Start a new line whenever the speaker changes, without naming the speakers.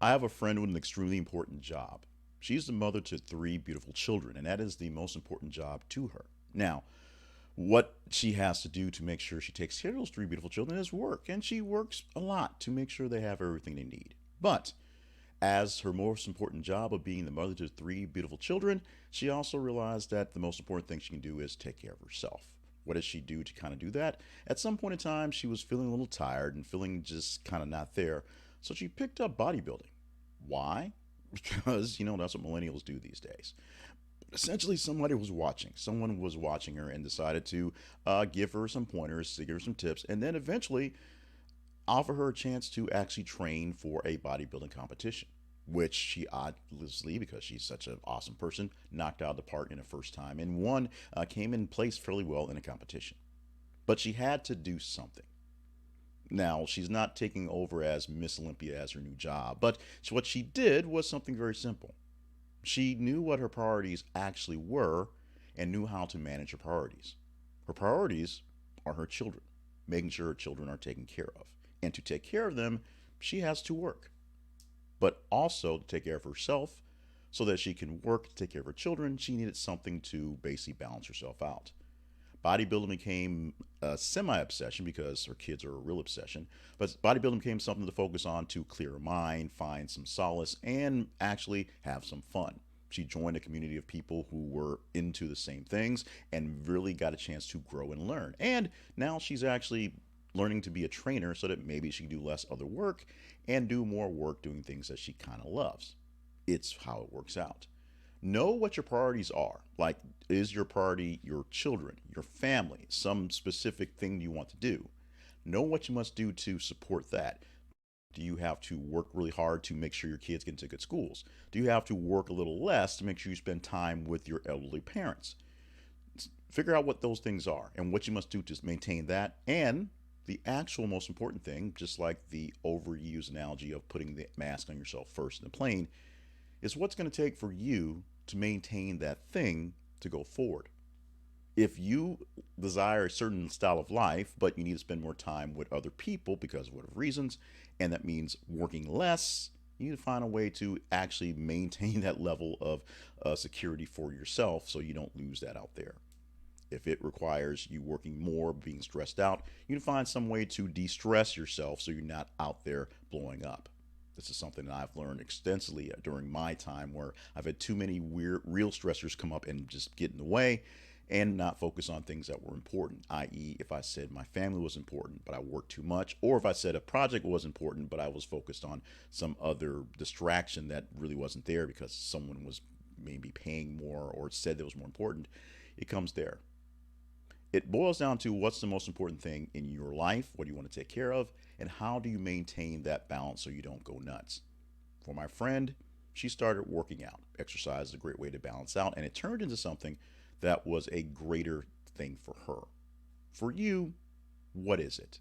I have a friend with an extremely important job. She's the mother to three beautiful children, and that is the most important job to her. Now, what she has to do to make sure she takes care of those three beautiful children is work, and she works a lot to make sure they have everything they need. But as her most important job of being the mother to three beautiful children, she also realized that the most important thing she can do is take care of herself. What does she do to kind of do that? At some point in time, she was feeling a little tired and feeling just kind of not there. So she picked up bodybuilding. Why? Because, that's what millennials do these days. Essentially, somebody was watching. Someone was watching her and decided to give her some pointers, to give her some tips, and then eventually offer her a chance to actually train for a bodybuilding competition, which she obviously, because she's such an awesome person, knocked out of the park in the first time and won, came in place fairly well in a competition. But she had to do something. Now, she's not taking over as Miss Olympia as her new job, but what she did was something very simple. She knew what her priorities actually were and knew how to manage her priorities. Her priorities are her children, making sure her children are taken care of. And to take care of them, she has to work, but also to take care of herself so that she can work to take care of her children. She needed something to basically balance herself out. Bodybuilding became a semi obsession because her kids are a real obsession, but bodybuilding became something to focus on to clear her mind, find some solace, and actually have some fun. She joined a community of people who were into the same things and really got a chance to grow and learn. And now she's actually learning to be a trainer so that maybe she can do less other work and do more work doing things that she kind of loves. It's how it works out. Know what your priorities are. Like, is your priority your children, your family, some specific thing you want to do? Know what you must do to support that. Do you have to work really hard to make sure your kids get into good schools? Do you have to work a little less to make sure you spend time with your elderly parents? Figure out what those things are and what you must do to maintain that. And the actual most important thing, just like the overused analogy of putting the mask on yourself first in the plane, is what's going to take for you to maintain that thing to go forward. If you desire a certain style of life, but you need to spend more time with other people because of whatever reasons, and that means working less, you need to find a way to actually maintain that level of security for yourself so you don't lose that out there. If it requires you working more, being stressed out, you need to find some way to de stress yourself so you're not out there blowing up. This is something that I've learned extensively during my time where I've had too many weird, real stressors come up and just get in the way and not focus on things that were important, i.e., if I said my family was important, but I worked too much, or if I said a project was important, but I was focused on some other distraction that really wasn't there because someone was maybe paying more or said that was more important, it comes there. It boils down to what's the most important thing in your life, what do you want to take care of, and how do you maintain that balance so you don't go nuts. For my friend, she started working out. Exercise is a great way to balance out, and it turned into something that was a greater thing for her. For you, what is it?